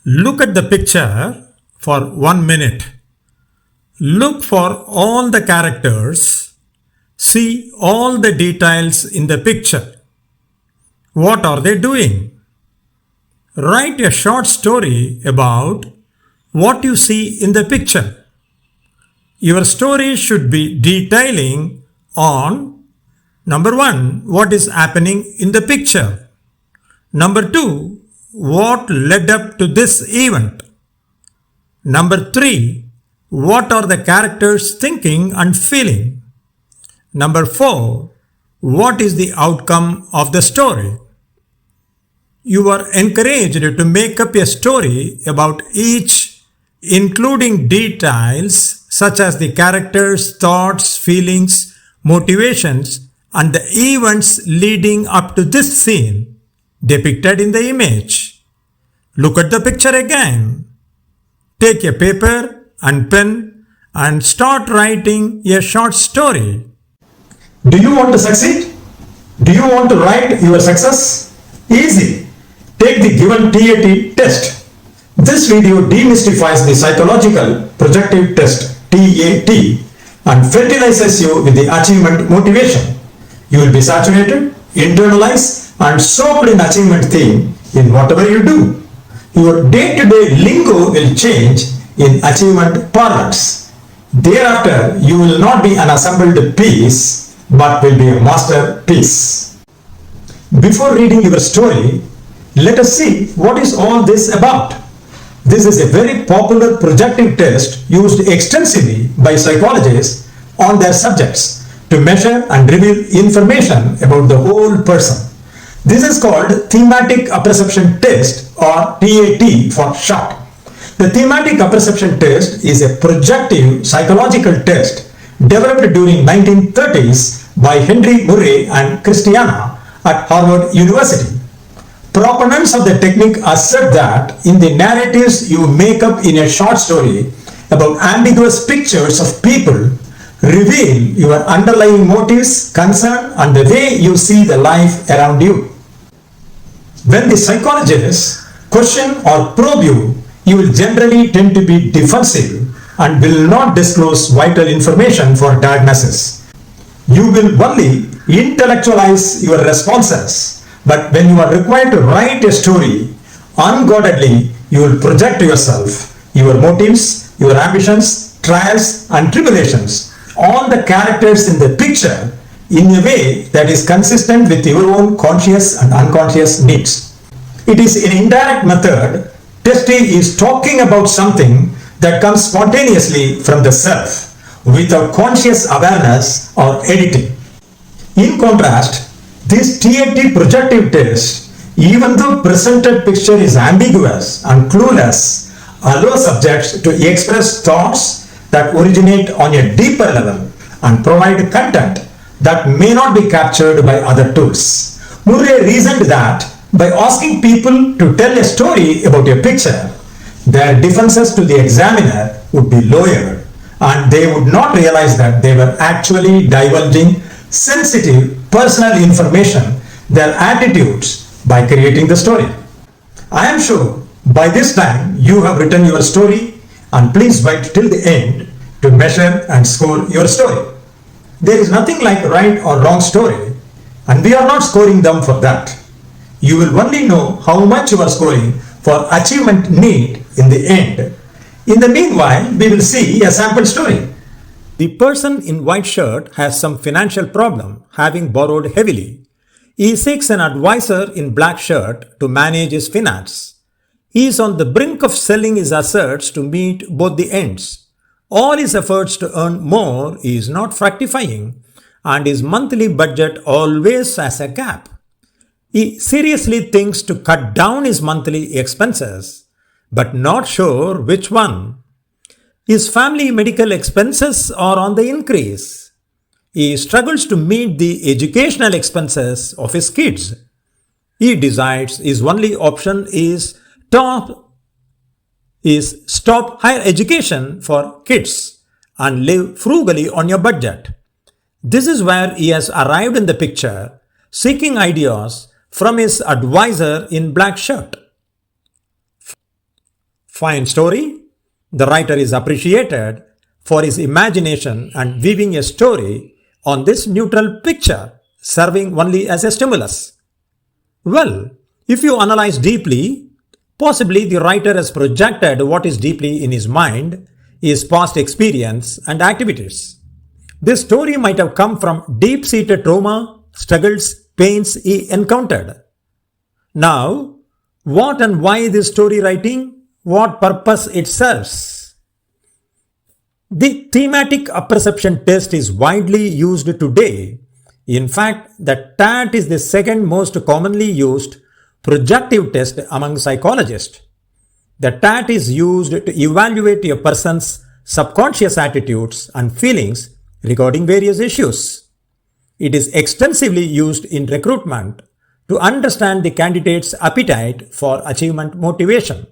Look at the picture for 1 minute. Look for all the characters. See all the details in the picture. What are they doing? Write a short story about what you see in the picture. Your story should be detailing on number 1, what is happening in the picture. Number 2, what led up to this event. Number 3, what are the characters thinking and feeling. Number 4, what is the outcome of the story. You are encouraged to make up a story about each, including details such as the characters' thoughts, feelings, motivations, and the events leading up to this scene depicted in the image. Look at the picture again. Take a paper and pen and start writing a short story. Do you want to succeed? Do you want to write your success? Easy. Take the given TAT test. This video demystifies the psychological projective test TAT and fertilizes you with the achievement motivation. You will be saturated, internalized and soaked in achievement theme in whatever you do. Your day-to-day lingo will change in achievement parlance. Thereafter, you will not be an assembled piece, but will be a masterpiece. Before reading your story, let us see what is all this about. This is a very popular projective test used extensively by psychologists on their subjects to measure and reveal information about the whole person. This is called Thematic Apperception Test or TAT for short. The Thematic Apperception Test is a projective psychological test developed during 1930s by Henry Murray and Christiana at Harvard University. Proponents of the technique assert that in the narratives you make up in a short story about ambiguous pictures of people reveal your underlying motives, concern, and the way you see the life around you. When the psychologists question or probe you, you will generally tend to be defensive and will not disclose vital information for diagnosis. You will only intellectualize your responses. But when you are required to write a story, unguardedly you will project yourself, your motives, your ambitions, trials and tribulations on the characters in the picture in a way that is consistent with your own conscious and unconscious needs. It is an indirect method. Testing is talking about something that comes spontaneously from the self without conscious awareness or editing. In contrast, this TAT projective test, even though presented picture is ambiguous and clueless, allows subjects to express thoughts that originate on a deeper level and provide content that may not be captured by other tools. Murray reasoned that by asking people to tell a story about a picture, their defenses to the examiner would be lowered and they would not realize that they were actually divulging sensitive personal information, their attitudes, by creating the story. I am sure by this time you have written your story, and please wait till the end to measure and score your story. There is nothing like right or wrong story, and we are not scoring them for that. You will only know how much you are scoring for achievement need in the end. In the meanwhile, we will see a sample story. The person in white shirt has some financial problem, having borrowed heavily. He seeks an advisor in black shirt to manage his finance. He is on the brink of selling his assets to meet both the ends. All his efforts to earn more is not fructifying, and his monthly budget always has a gap. He seriously thinks to cut down his monthly expenses, but not sure which one. His family medical expenses are on the increase. He struggles to meet the educational expenses of his kids. He decides his only option is stop higher education for kids and live frugally on your budget. This is where he has arrived in the picture, seeking ideas from his advisor in black shirt. Fine story. The writer is appreciated for his imagination and weaving a story on this neutral picture, serving only as a stimulus. Well, if you analyze deeply, possibly the writer has projected what is deeply in his mind, his past experience and activities. This story might have come from deep-seated trauma, struggles, pains he encountered. Now, what and why this story writing? What purpose it serves? The thematic apperception test is widely used today. In fact, the TAT is the second most commonly used projective test among psychologists. The TAT is used to evaluate a person's subconscious attitudes and feelings regarding various issues. It is extensively used in recruitment to understand the candidate's appetite for achievement motivation.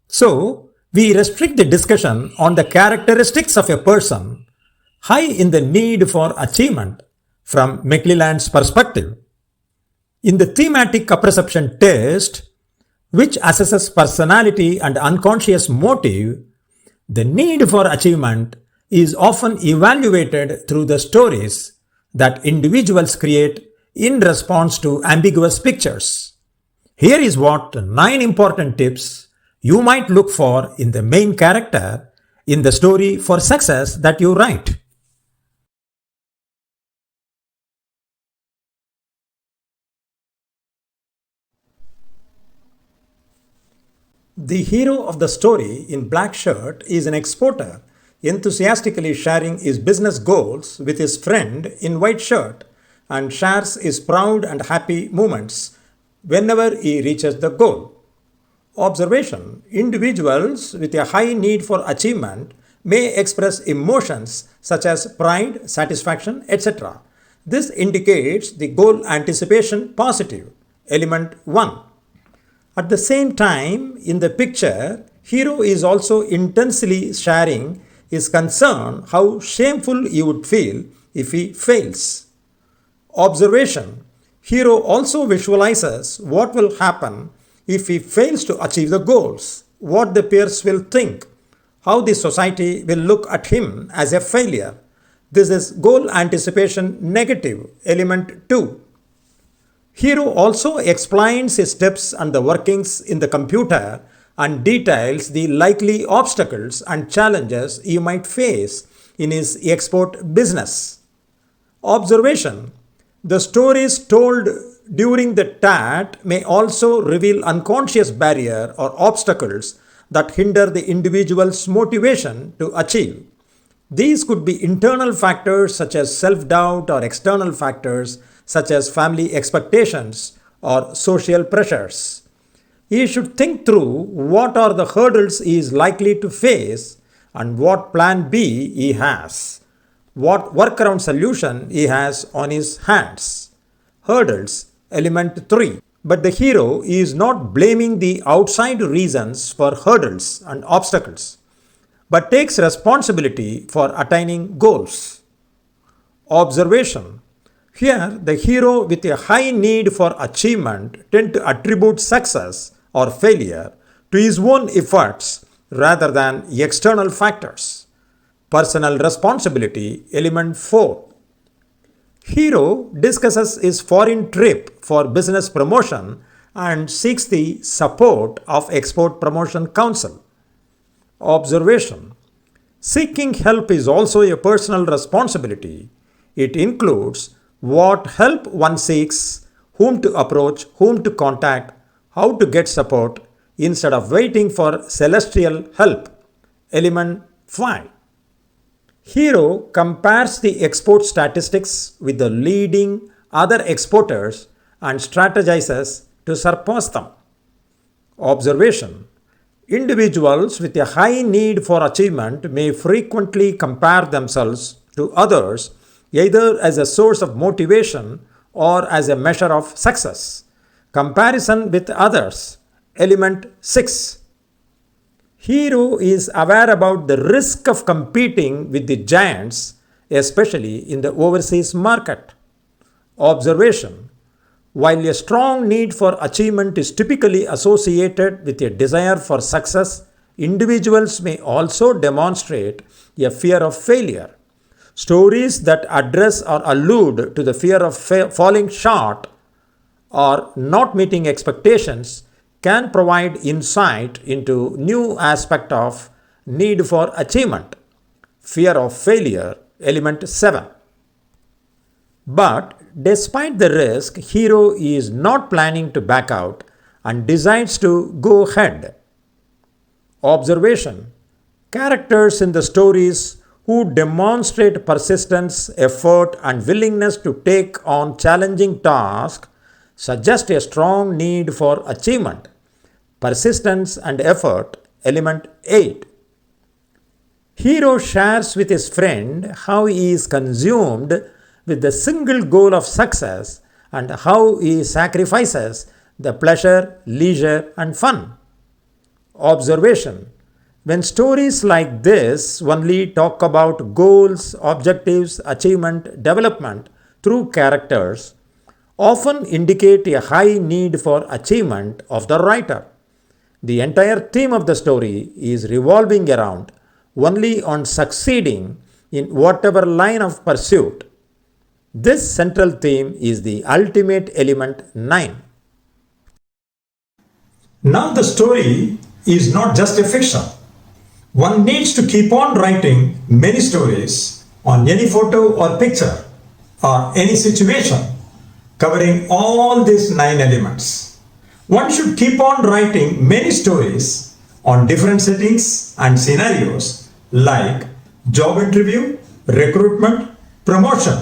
So, we restrict the discussion on the characteristics of a person high in the need for achievement from McCleland's perspective. In the thematic apperception test, which assesses personality and unconscious motive, the need for achievement is often evaluated through the stories that individuals create in response to ambiguous pictures. Here is what 9 important tips you might look for in the main character in the story for success that you write. The hero of the story in black shirt is an exporter enthusiastically sharing his business goals with his friend in white shirt and shares his proud and happy moments whenever he reaches the goal. Observation: individuals with a high need for achievement may express emotions such as pride, satisfaction, etc. This indicates the goal anticipation positive, element 1. At the same time, in the picture, hero is also intensely sharing his concern how shameful he would feel if he fails. Observation: hero also visualizes what will happen if he fails to achieve the goals, what the peers will think, how the society will look at him as a failure. This is goal anticipation negative, element 2. Hero also explains his steps and the workings in the computer and details the likely obstacles and challenges he might face in his export business. Observation: the stories told during the TAT may also reveal unconscious barriers or obstacles that hinder the individual's motivation to achieve. These could be internal factors such as self-doubt or external factors such as family expectations or social pressures. He should think through what are the hurdles he is likely to face and what plan B he has, what workaround solution he has on his hands. Hurdles, element 3. But the hero is not blaming the outside reasons for hurdles and obstacles, but takes responsibility for attaining goals. Observation: here, the hero with a high need for achievement tend to attribute success or failure to his own efforts rather than external factors. Personal responsibility, element 4. Hero discusses his foreign trip for business promotion and seeks the support of Export Promotion Council. Observation: seeking help is also a personal responsibility. It includes what help one seeks, whom to approach, whom to contact, how to get support instead of waiting for celestial help. Element 5. Hero compares the export statistics with the leading other exporters and strategizes to surpass them. Observation: individuals with a high need for achievement may frequently compare themselves to others either as a source of motivation or as a measure of success. Comparison with others, element 6. Hero is aware about the risk of competing with the giants, especially in the overseas market. Observation: while a strong need for achievement is typically associated with a desire for success individuals may also demonstrate a fear of failure. Stories that address or allude to the fear of falling short or not meeting expectations can provide insight into new aspect of need for achievement. Fear of failure, element 7. But despite the risk, hero is not planning to back out and decides to go ahead. Observation. Characters in the stories who demonstrate persistence, effort, and willingness to take on challenging tasks suggest a strong need for achievement. Persistence and effort, element 8. Hero shares with his friend how he is consumed with the single goal of success and how he sacrifices the pleasure, leisure, and fun. Observation. When stories like this only talk about goals, objectives, achievement, development through characters, often indicate a high need for achievement of the writer. The entire theme of the story is revolving around only on succeeding in whatever line of pursuit. This central theme is the ultimate element 9. Now the story is not just a fiction. One needs to keep on writing many stories on any photo or picture or any situation covering all these 9 elements. One should keep on writing many stories on different settings and scenarios like job interview, recruitment, promotion,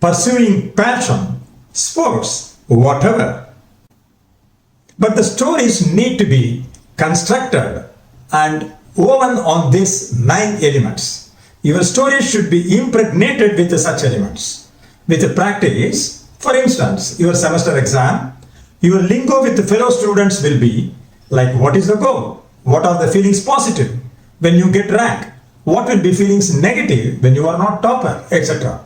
pursuing passion, sports, whatever. But the stories need to be constructed and woven on these 9 elements. Your story should be impregnated with such elements. With practice, for instance, your semester exam, your lingo with fellow students will be like, what is the goal? What are the feelings positive when you get rank? What will be feelings negative when you are not topper, etc.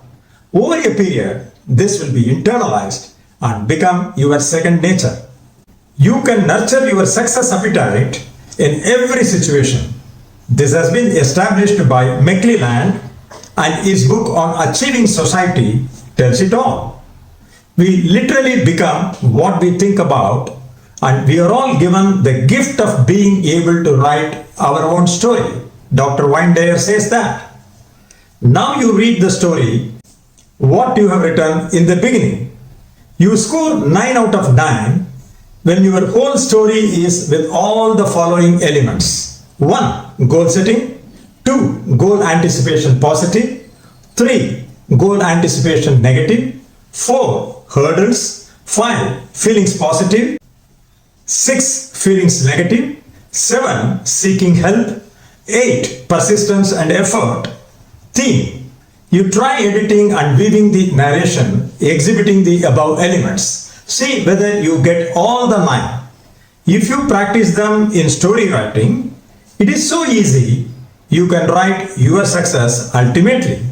Over a period, this will be internalized and become your second nature. You can nurture your success appetite in every situation. This has been established by McCleland, and his book on achieving society tells it all. We literally become what we think about, and we are all given the gift of being able to write our own story. Dr. Weindeyer says that. Now you read the story, what you have written in the beginning. You score 9 out of 9 when your whole story is with all the following elements. 1. Goal setting. 2. Goal anticipation positive. 3. Goal anticipation negative. 4. Hurdles. 5. Feelings positive. 6. Feelings negative. 7. Seeking help. 8. Persistence and effort. Theme. You try editing and weaving the narration exhibiting the above elements. See whether you get all the 9. If you practice them in story writing, it is so easy, you can write your success ultimately.